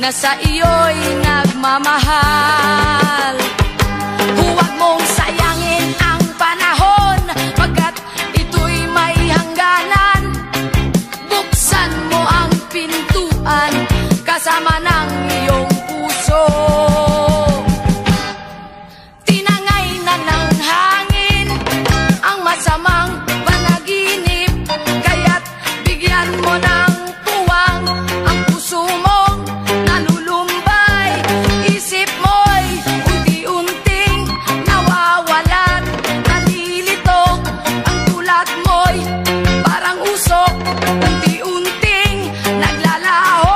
na sa iyo'y nagmamahal. Huwag mong sayangin ang panahon, pagkat ito'y may hangganan. Buksan mo ang pintuan kasama ng iyong puso. Tinangay na ng hangin ang masamang panaginip, kaya't bigyan mo ng puwang ang puso mong nalulumbay. Isip mo'y unti-unting nawawalan, nalilito ang tulad mo'y parang usok, unti-unting naglalaho.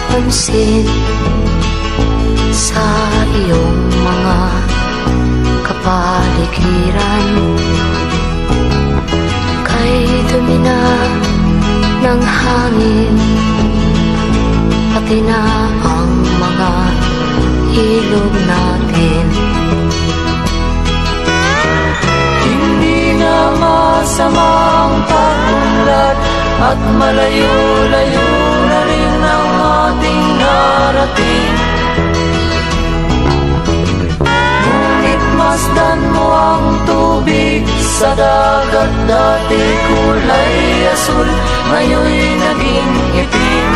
napapansin sa iyong mga kapaligiran. Kay dumi na ng hangin, pati na ang mga ilog natin. Hindi na masama ang pag-unlad at malayo-layo na rin ang ating narating. Ngunit masdan mo ang tubig sa dagat, dati kulay asul, ngayon'y naging itim.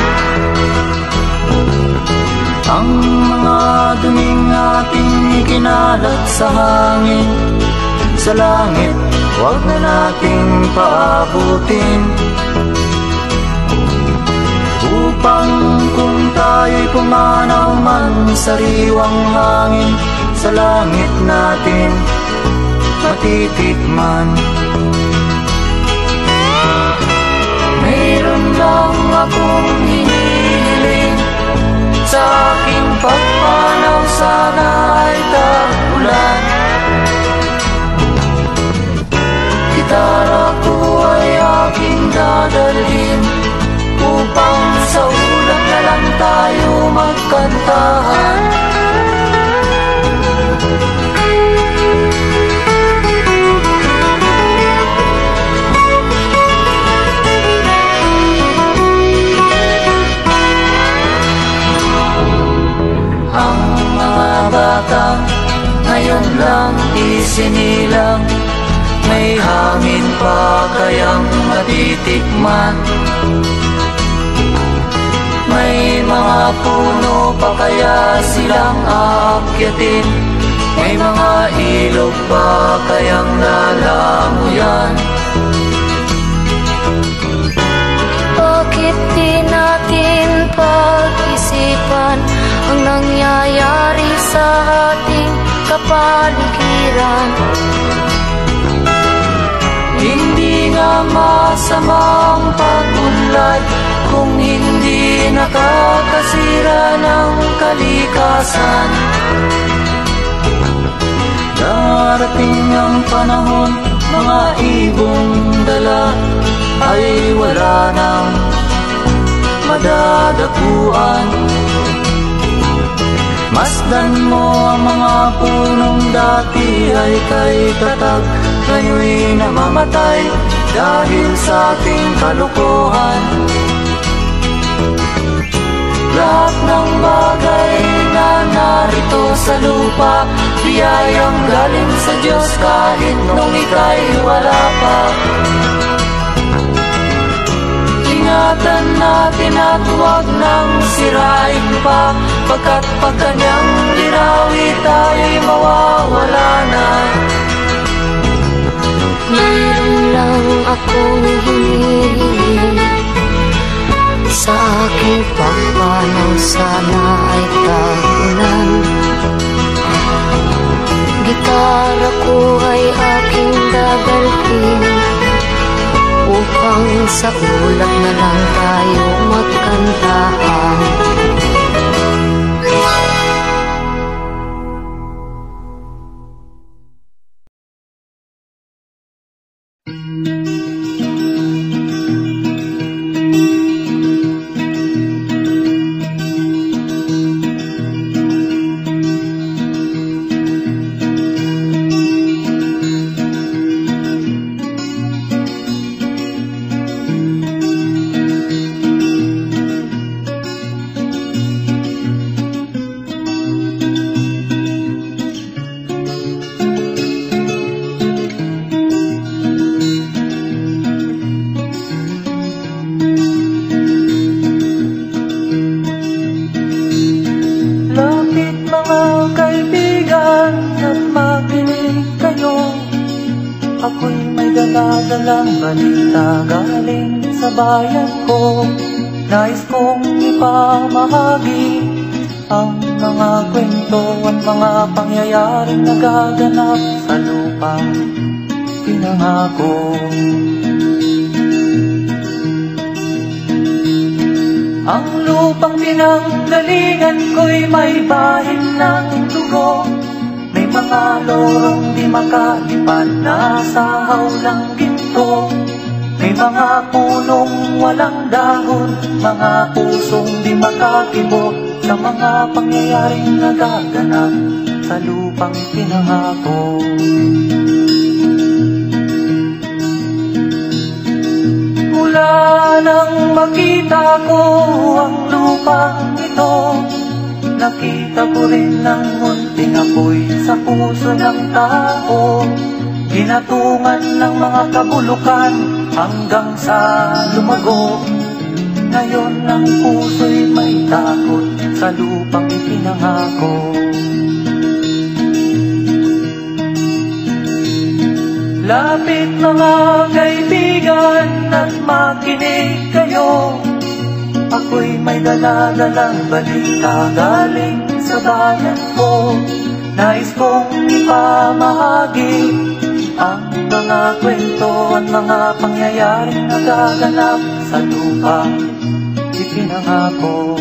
Ang mga duming ating ikinalat sa hangin, sa langit, huwag na nating paabutin. Upang kung tayo'y pumanaw man sa sariwang hangin, sa langit natin matitikman. Mayroon lang akong hinihiling, sa aking pagpanaw sana ay tag-ulan. Gitara ko ay aking dadalhin, upang sa ulap na lang tayo magkantahan. Ang mga batang ngayon lang isinilang, may hangin pa kayang matitikman. May mga puno pa kaya silang aakyatin, may mga ilog pa kayang lalamuyan. Bakit di natin pag-isipan ang nangyayari sa ating kapaligiran? Hindi nga masama ang pag-unlad kung hindi nakakasira ng kalikasan. Darating ang panahon, mga ibong dala ay wala nang madadapuan. Masdan mo ang mga punong dati ay kay tatag, ngayon'y namamatay dahil sa ating kalukuhan. Lahat ng bagay na narito sa lupa, biyayang galing sa Diyos kahit nung ika'y wala pa. Ingatan natin at huwag nang sirain pa, pagkat pag kanyang dinawi tayo'y mawawala na. Mayroon lang akong hinihiling, sa aking pagpanaw sana ay tag-ulan. Gitara ko ay aking dadalhin, upang sa ulap na lang tayo magkantahan. Dalang balita galing sa bayan ko, nais kong ipamahagi ang mga kwento at mga pangyayaring nagaganap sa lupang pinangako. Ang lupang pinanggalingan ko'y may bahid ng dugo. May mga lorong di makalipad na sa hawlang ginto. May mga punong walang dahon, mga pusong di makakibo sa mga pangyayaring nagaganap sa lupang pinangako. Mula nang makita ko ang lupang ito, nakita ko rin ang munting apoy sa puso ng tao. Ginatungan ng mga kabulukan hanggang sa lumago. Ngayon ang puso'y may takot sa lupang ipinangako. Lapit mga kaibigan at makinig kayo. Ako'y may dala-dalang balita galing sa bayan ko. Nais kong ipamahagi ang mga kwento at mga pangyayaring nagaganap sa lupang ipinangako.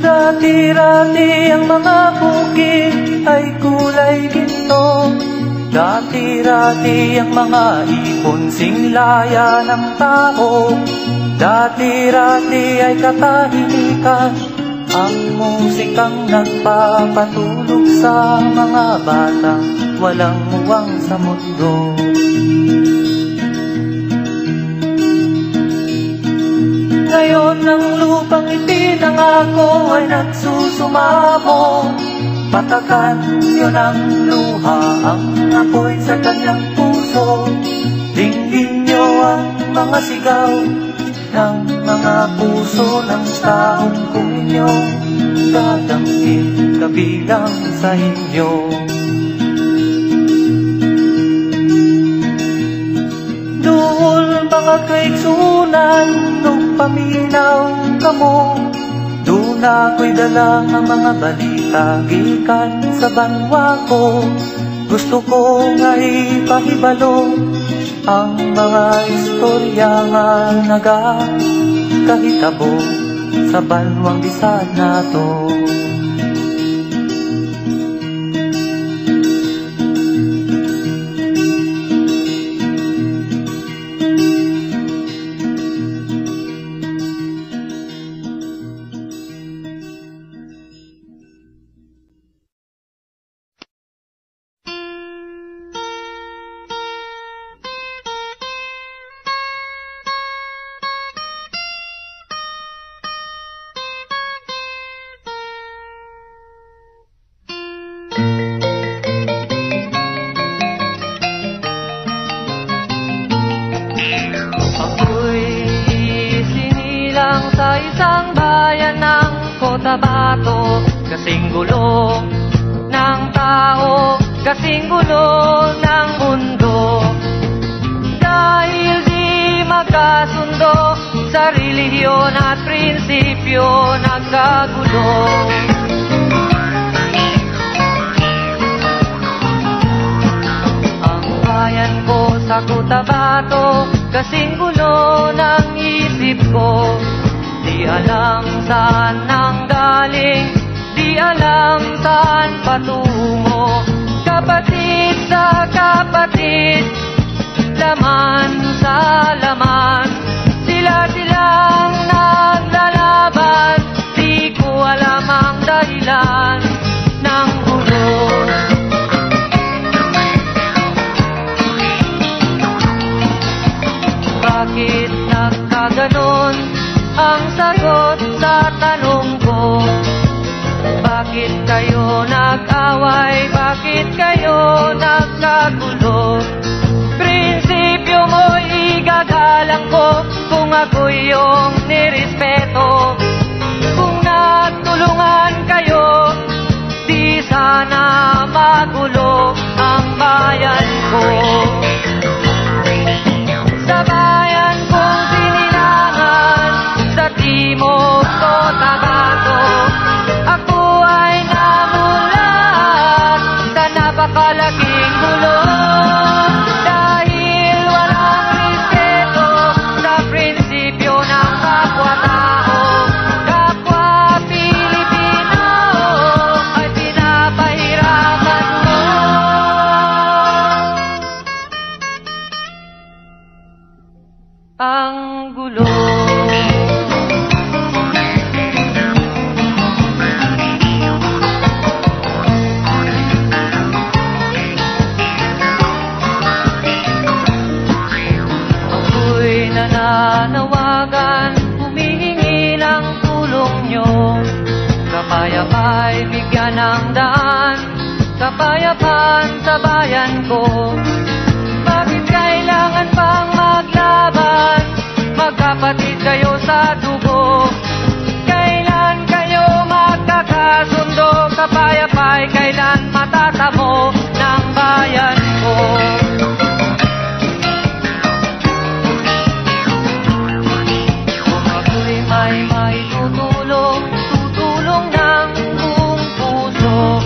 Dati-rati ang mga bukid ay kulay ginto. Dati-rati ang mga ipon singlaya ng tao. Dati-rati ay katahimikan ang musikang nagpapatulog sa mga batang walang muwang sa mundo. Ngayon ang lupang ipinangako ay nagsusumamo. Patakan yun ang luha, ang apoy sa kanyang puso. Dinggin nyo ang mga sigaw ng mga puso ng taong kung inyong dadamhin kabilang sa inyo. Duhol mga kaigsunan nung paminaw kamo. Doon ako'y dala ng mga balita gikan sa banwa ko. Gusto ko nga ipahibalo ang mga istorya nga nagakahitabo sa banwang bisan nato. Sa isang bayan ng Cotabato, kasing gulo ng tao, kasing gulo ng mundo. Dahil di magkasundo sa relihiyon at prinsipyo, nagkagulo. Ang bayan ko sa Cotabato, kasing gulo ng isip ko. Di alam saan nang galing, di alam saan patungo. Kapatid sa kapatid, laman sa laman, sila-silang naglalaban. Di ko alam ang dahilan ng gulo. Bakit nagkaganon ang sagot sa tanong ko? Bakit kayo nag-away? Bakit kayo nagkagulo? Prinsipyo mo'y igagalang ko kung ako'y iyong nirespeto. Kung nagtulungan kayo, di sana magulo ang bayan ko. Sa bayan kong sinilangan sa Timog Cotabato, ako ay namulat sa napakalaking gulo. Dahil walang respeto bigyan ng daan, kapayapaan sa bayan ko. Bakit kailangan pang maglaban? Magkapatid kayo sa dugo. Kailan kayo magkakasundo? Kapayapa'y kailan matatamo ng bayan ko? Kung ako'y may tutulong, tutulong ng buong puso.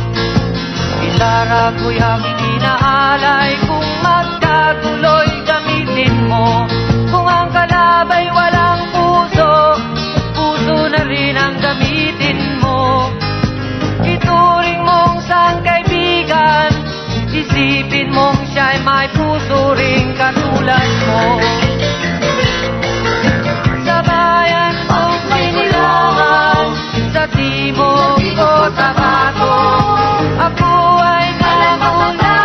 Gitara ko'y aking inaalay, kung magkatuloy gamitin mo. Kung ang kalabay walang puso, puso na rin ang gamitin mo. Ituring mong sang kaibigan, isipin mong siya'y may puso ring katulad mo. Sa bayan kong sinilangan, sa timog ko Tabato, ako ay namula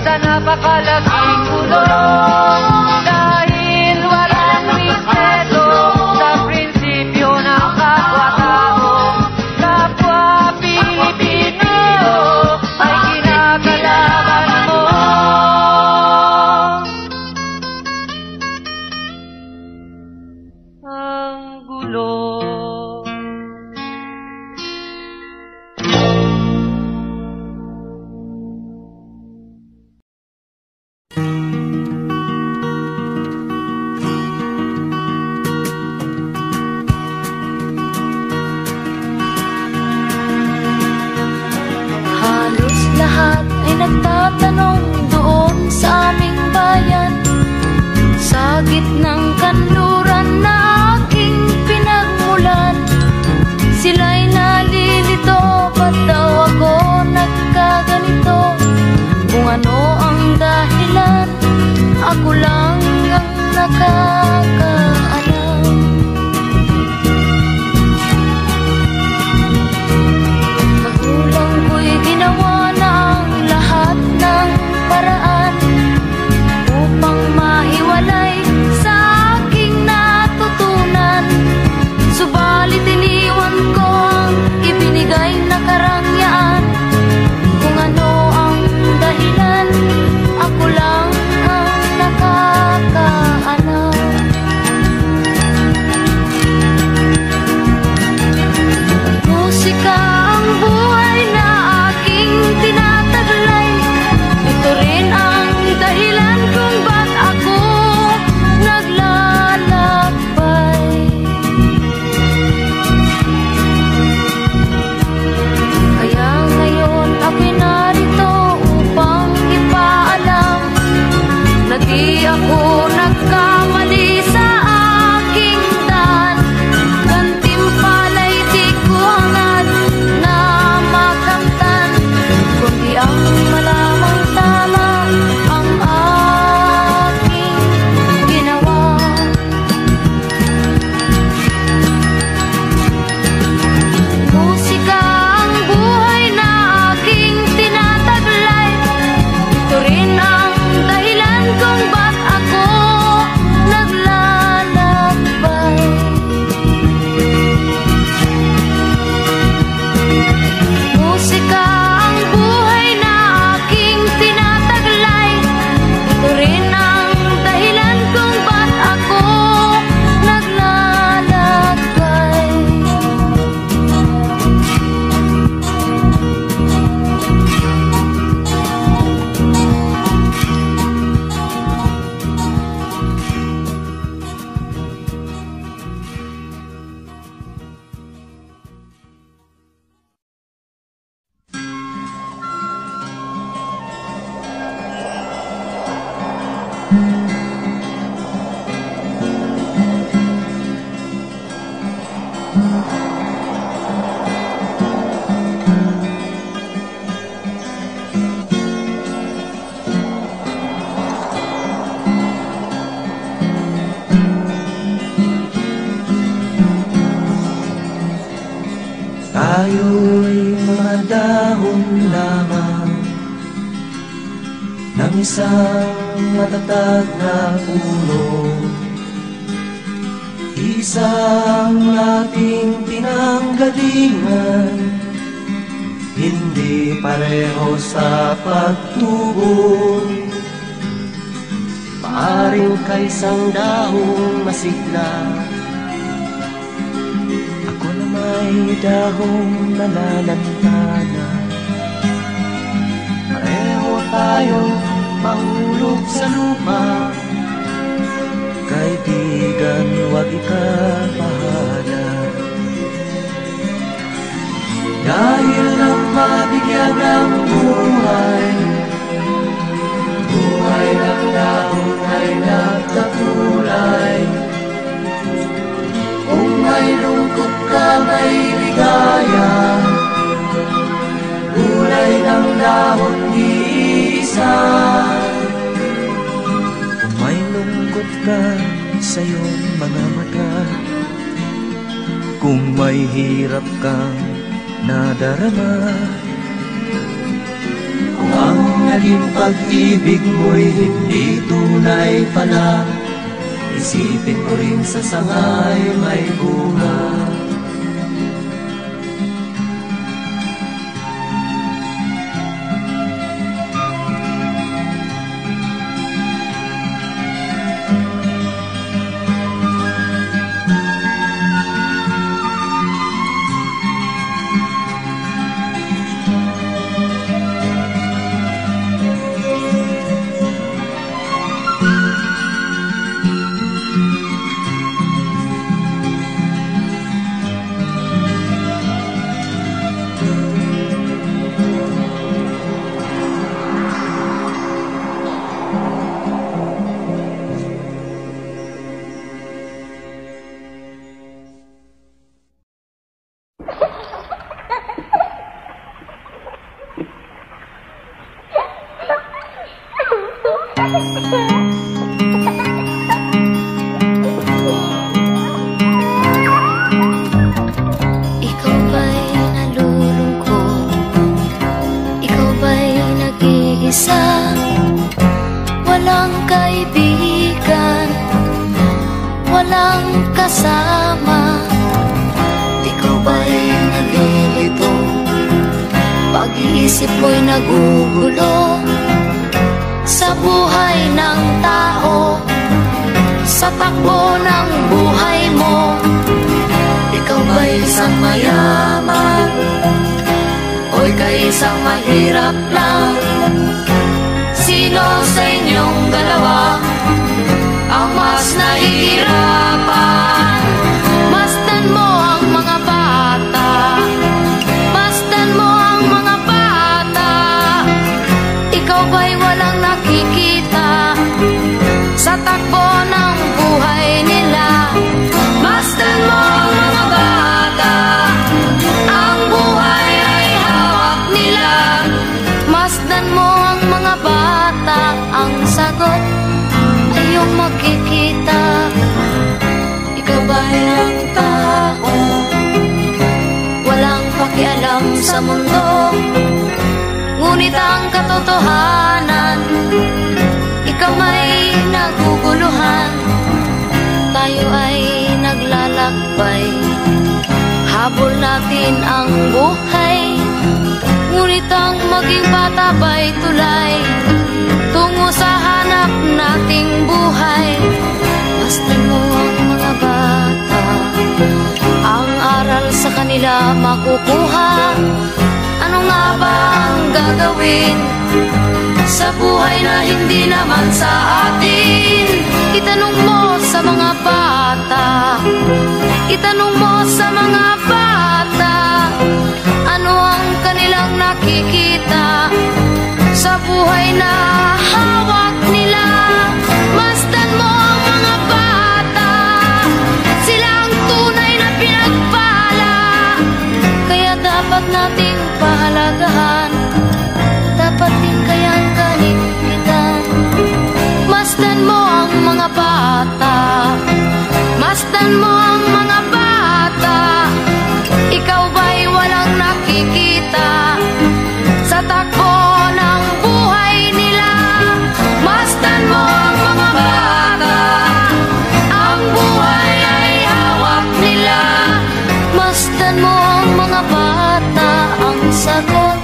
sa napakalaking kulong. Dahil walang respeto sa prinsipyo ng kapwa-tao, kapwa Pilipino ay kinakalaban mo. Ang gulo. Halos lahat ay nagtatanong doon sa aming bayan, sa gitnang kanluran na aking pinagmulan. Sila'y nalilito, ba't daw ako nagkaganito? Kung ano ang dahilan, ako lang ang nakakaalam. Magulang ko'y ginawa na ang lahat ng paraan upang mahiwalay sa aking natutunan. Subalit iniwan ko ang ibinigay na karangyaan. Kung ano ang dahilan, ako lang ang nakakaalam. Musika ang buhay na aking tinataglay. Ito rin ang dahilan kung ba't ako naglalakbay. Kaya ngayon ako'y narito upang ipaalam na di ako nagkamali sa aking daan. Gantimpala'y di ko hangad na makamtan, kundi ang malamang tama ang aking ginawa. Musika ang buhay na aking tinataglay. Ito rin ang dahilan kung ba't ako naglalakbay. Musika ang buhay na aking tinataglay. Ito rin ang dahilan kung ba't ako naglalakbay. Tayo'y mga dahon lamang ng isang matatag na puno. Isang ating pinanggalingan Di pareho sa pagtubo, maaring kaisang dahong masigla, ako na may dahong nalalantana. Pareho tayong mahulog sa lupa, kaibigan, huwag ikapahala. Dahil lang mabigyan ng buhay, buhay ng dahon ay nagkakulay. Kung may lungkot ka, may ligaya, kulay ng dahon iisa. Kung may lungkot ka sa iyong mga mata, kung may hirap kang nadarama, kung ang naging pag-ibig mo'y hindi tunay pala, isipin ko rin sa sangay may bunga. Ikaw ba'y nalulungkot? Ikaw ba'y nag-iisa? Walang kaibigan, walang kasama. Ikaw ba'y nalilito? Pag-iisip mo'y nagugulo sa buhay ng tao, sa takbo ng buhay mo. Ikaw ba'y isang mayaman o ika'y isang mahirap lang? Sino sa inyong dalawa ang mas nahihirapan? Masdan mo ang mga bata, masdan mo ang mga bata. Ikaw ba'y walang nakikita sa takbo ng buhay nila? Masdan mo ang mga bata, ang buhay ay hawak nila. Masdan mo ang mga bata, ang sagot ay iyong makikita. Ikaw ba'y ang tao, walang pakialam sa mundo, ngunit ang katotohanan, ikaw ay naguguluhan. Tayo ay naglalakbay, habol natin ang buhay, ngunit ang maging bata ba'y tulay tungo sa hanap nating buhay. Masdan mo ang mga bata, ang aral sa kanila makukuha. Ano nga ba ang gagawin sa buhay na hindi naman sa atin? Itanong mo sa mga bata, itanong mo sa mga bata, ano ang kanilang nakikita sa buhay na hawak nila. Masdan mo ang mga bata, sila ang tunay na pinagpala, kaya dapat nating pahalagahan, dapat din kayang kaligpitan. Masdan mo ang mga bata, masdan mo ang mga bata. Ikaw ba'y walang nakikita sa takbo ng buhay nila? Masdan mo ang mga bata, ang buhay ay hawak nila. Masdan mo ang mga bata, ang sagot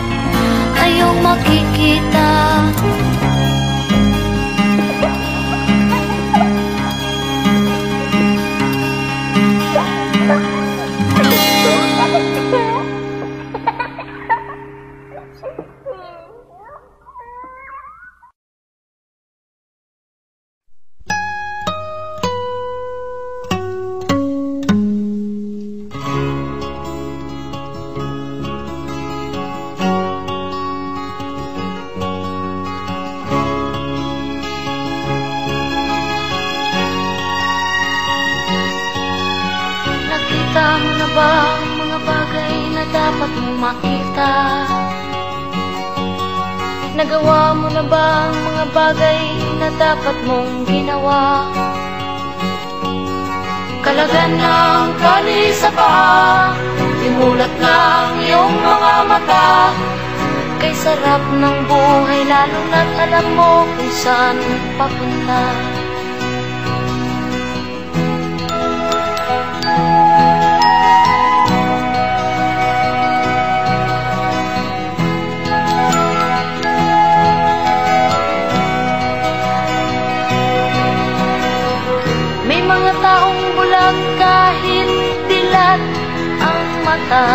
makita. Nagawa mo na ba ang mga bagay na dapat mong ginawa? Kalagan ng tali sa paa, imulat ng iyong mga mata. Kay sarap ng buhay lalo na't alam mo kung saan papunta. May mga taong bulag kahit dilat ang mata.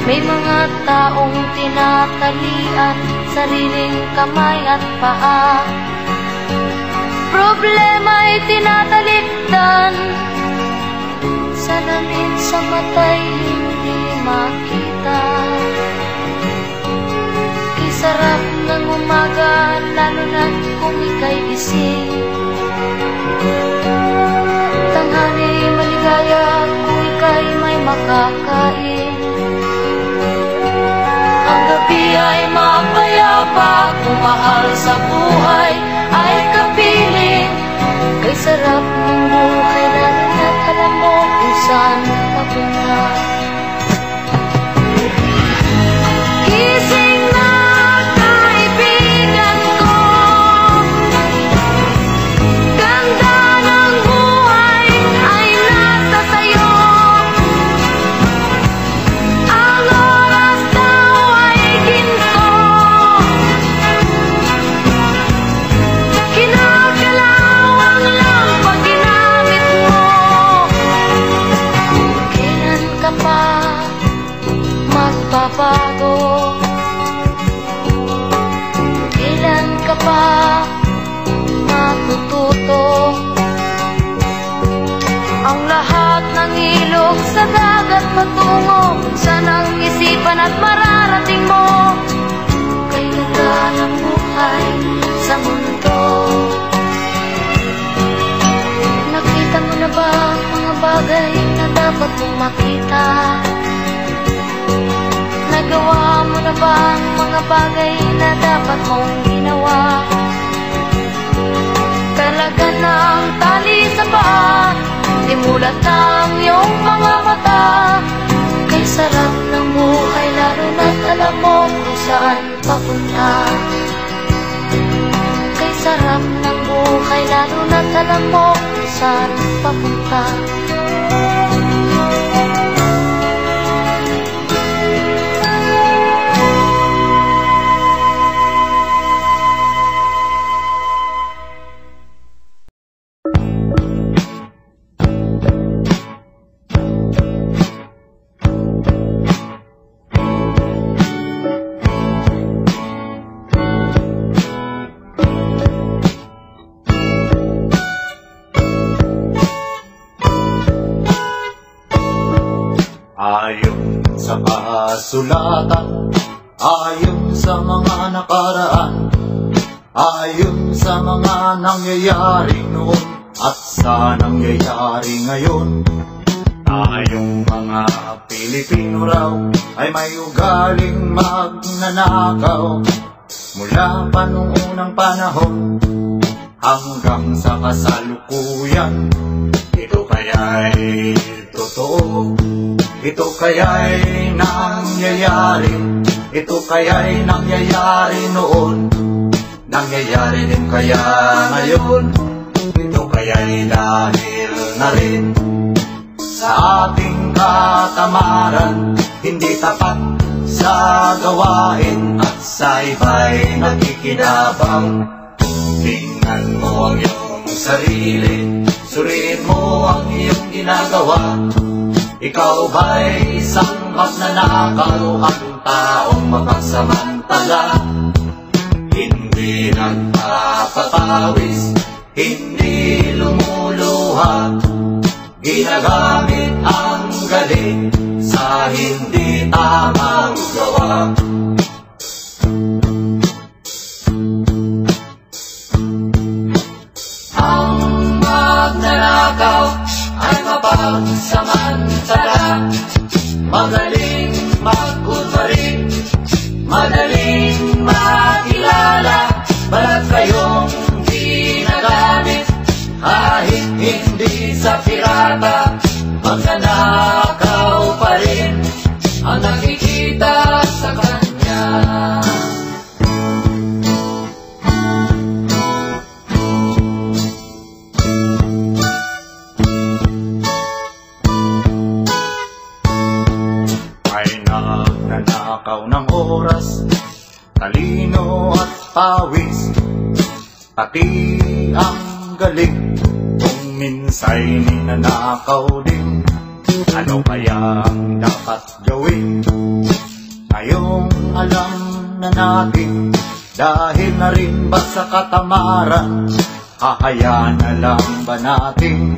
May mga taong tinatalian sariling kamay at paa. Problema'y tinatalikdan, salamin sa mata'y hindi makita. Kay sarap ng umaga, lalo na kung ika'y gising. Tanghali maligaya kung ika'y may makakain. Ang gabi ay mapayapa, kung mahal sa buhay ay kapiling. Kay sarap ng buhay, lalo na't alam mo kung saan papunta. Gising na kaibigan ko, ganda ng buhay ay nasa sayo. Ang oras daw ay ginto, kinakalawang lang pag ginamit mo. Kailan ka pa magbabago? Kailan ka pa matututo? Ang lahat ng ilog sa dagat patungo kung saan ang isipan at mararating mo. Kay ganda ng buhay sa mundo. Nakita mo na ba ang mga bagay na dapat mong makita? Nagawa mo na ba ang mga bagay na dapat mong ginawa? Kalagan ng tali sa paa, imulat ng iyong mga mata. Kay sarap ng buhay, lalo na't alam mo kung saan papunta. Kay sarap ng buhay, lalo na't alam mo kung saan papunta. Ayon sa kasulatan, ayon sa mga nakaraan, ayon sa mga nangyayari noon at sa nangyayari ngayon, tayong mga Pilipino raw ay may ugaling magnanakaw. Mula pa nung unang panahon hanggang sa kasalukuyan, ito kaya'y totoo. Ito kaya'y nangyayari, ito kaya'y nangyayari noon, nangyayari din kaya ngayon. Ito kaya'y dahil na rin sa ating katamaran, hindi tapat sa gawain at sa iba'y nakikinabang. Tingnan mo ang iyong sarili, suriin mo ang iyong ginagawa. Ikaw ba'y isang magnanakaw at taong mapagsamantala? Hindi nagpapapawis, hindi lumuluha, ginagamit ang galing sa hindi tamang gawa. Ang magnanakaw ay mapagsamantala, magaling mag-good pa rin. oras, talino at pawis, pati ang galing. Kung minsa'y ninanakaw din, ano kaya ang dapat gawin? Ngayong alam na natin, dahil na rin ba sa katamaran, hahayaan na lang ba natin?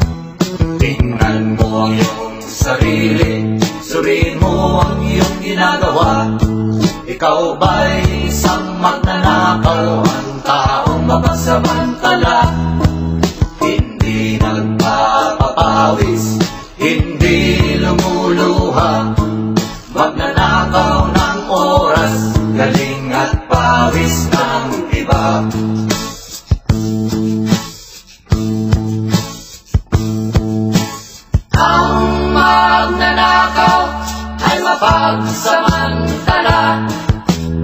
Tingnan mo ang iyong sarili, suriin mo ang iyong ginagawa. Ikaw ba'y isang magnanakaw, ang taong mapasamantala? Hindi nagpapapawis, hindi lumuluha, magnanakaw ng oras, galing at pawis ng iba. Ang magnanakaw ay mapagsamantala,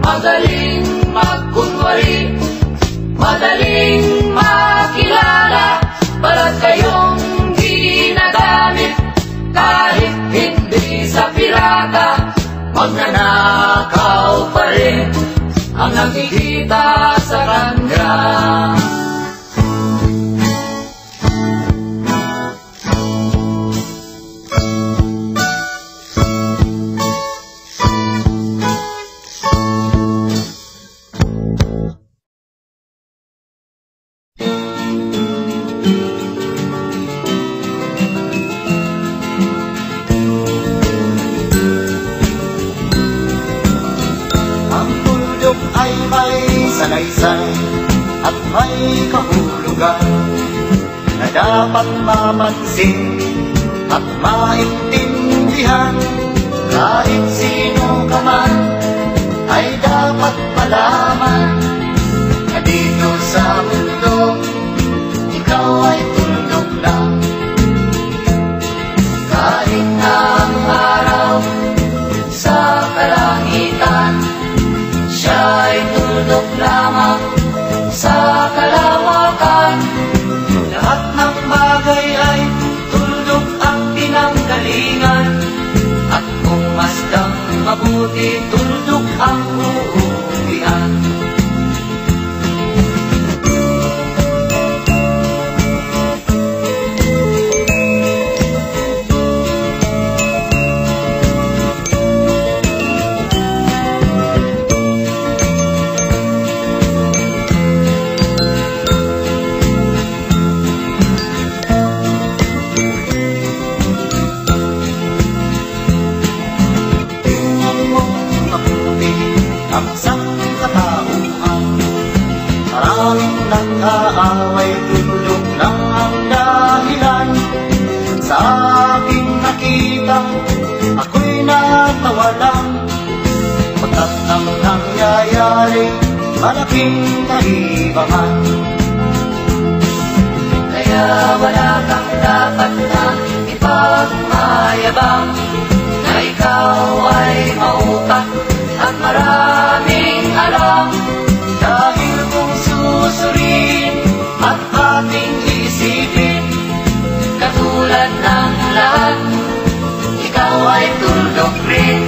madaling magkunwari, madaling makilala. Balat kayong ginagamit kahit hindi sa pirata, magnanakaw pa rin ang nakikita sa kanya. Ay may salaysay at may kahulugan na dapat mapansin at maintindihan. Kahit sino ka man ay dapat malaman na dito sa mundo ikaw ay tuldok lang. Kahit na ang araw sa kalangitan, siya ay tuldok lamang sa kalawakan. Lahat ng bagay ay tuldok ang pinanggalingan, at kung masdang mabuti, tuldok ang uuwian. Ang sangkatauhan, maraming nag-aaway, tuldok lang ang dahilan. Sa aking nakita, ako'y natawa lang, pagkat ang nangyayari, malaking kaibahan. Kaya wala kang dapat na ipagmayabang, na ikaw ay maukat at maraming alam. Dahil kung susuriin at ating isipin, katulad ng lahat, ikaw ay tuldok rin.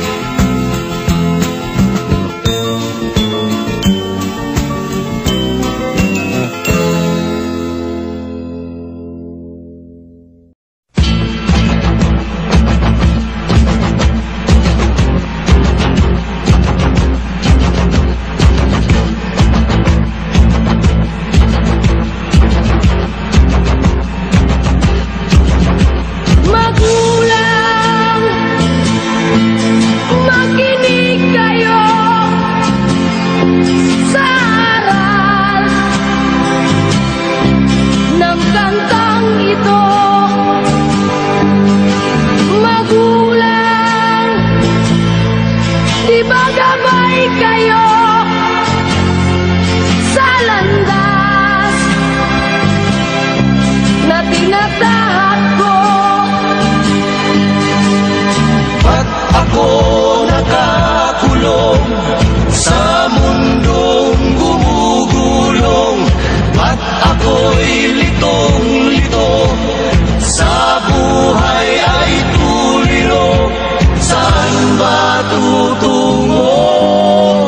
Tutungo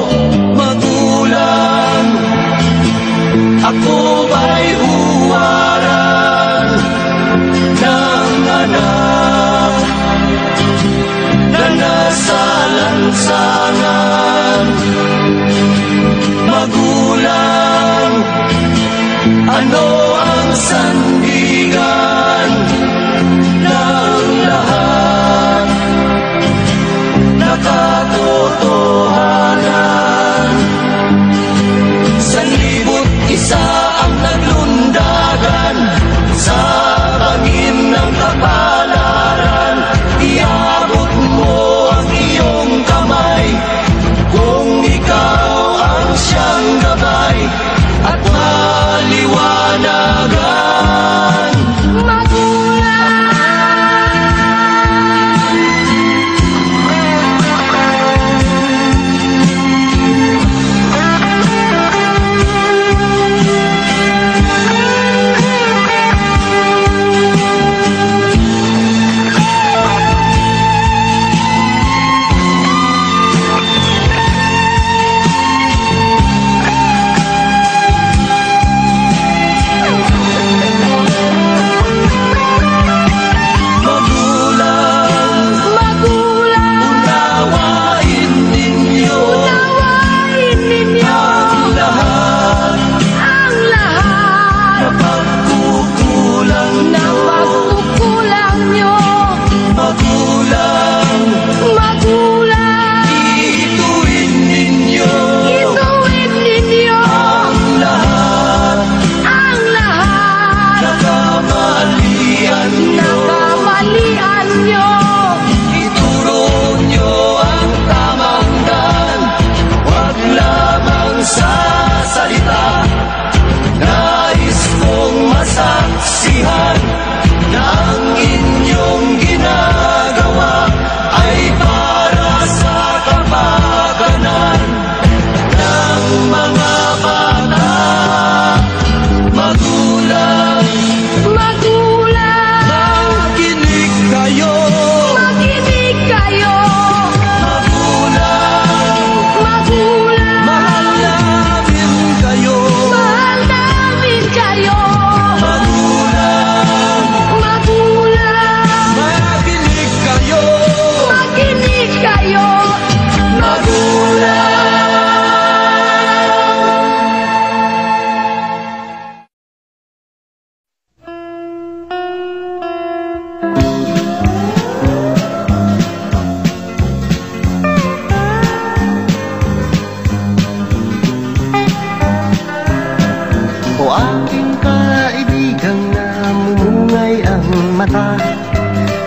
aking kaibigang namumungay ang mata,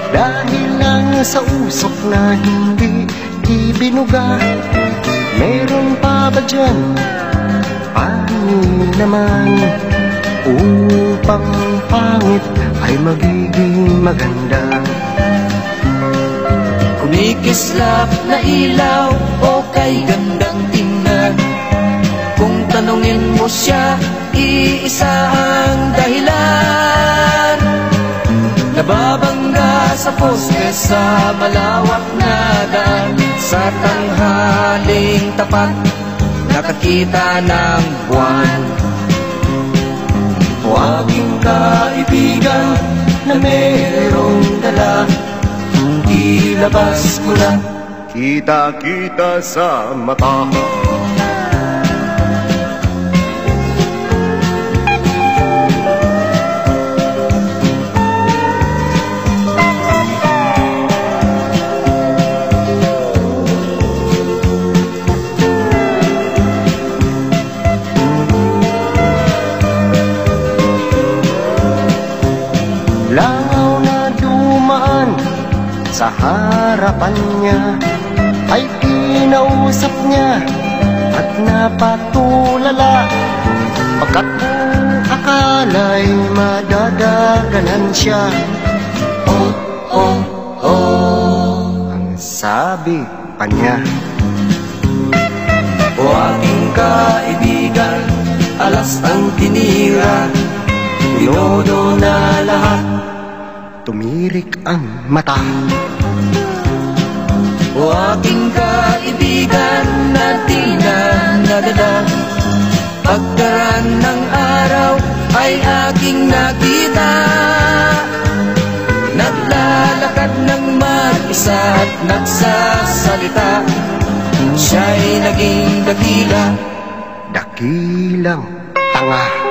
dahil lang sa usok na hindi ibinuga. Meron pa ba dyan panin naman, upang pangit ay magiging maganda? Kumikislap na ilaw o kay gandang tingnan, kung tanungin mo siya, iisa ang dahilan. Nababangga sa poste sa malawak na daan, sa tanghaling tapat nakakita ng buwan. O aking kaibigan na merong dala, ilabas mo na, kita-kita sa mata. Langaw na dumaan sa harapan niya, ay kinausap niya at napatulala, pagkat akala'y madadaganan siya. Oh, oh, oh, ang sabi pa niya. O aking kaibigan, alas ang tinira, tinodo na lahat, tumirik ang mata. o aking kaibigan na di na nagada, pagkaraan ng araw ay aking nakita, naglalakad ng mag-isa at nagsasalita, siya'y naging dakila, dakilang tanga.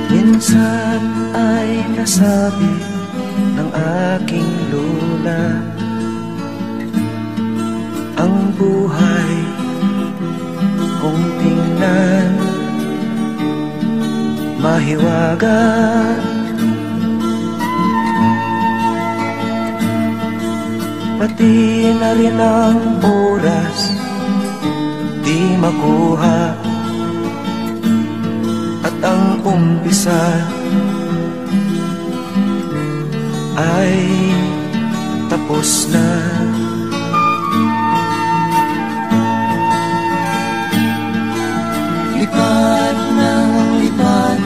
Minsan ay nasabi ng aking lola, ang buhay kung tingnan mahiwaga, pati na rin ang oras di makuha, at ang umpisa ay tapos na. Lipad ng lipad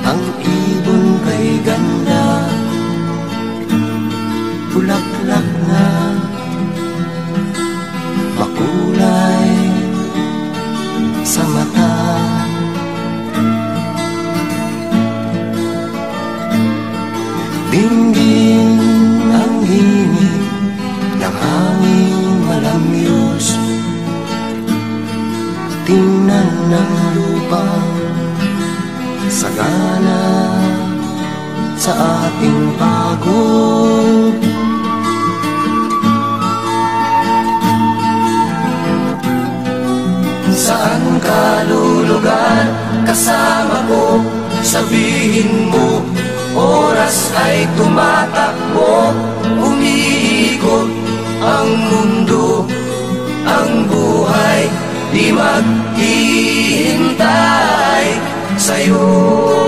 ang ibon kay ganda, bulaklak na makulay sa mata. Dinggin ang hingin ng hangin malamyos, tingnan ng lupa sagana sa ating pagod. saan ka lulugar kasama ko, sabihin mo, oras ay tumatakbo, umiikot ang mundo, ang buhay di maghihintay sa'yo.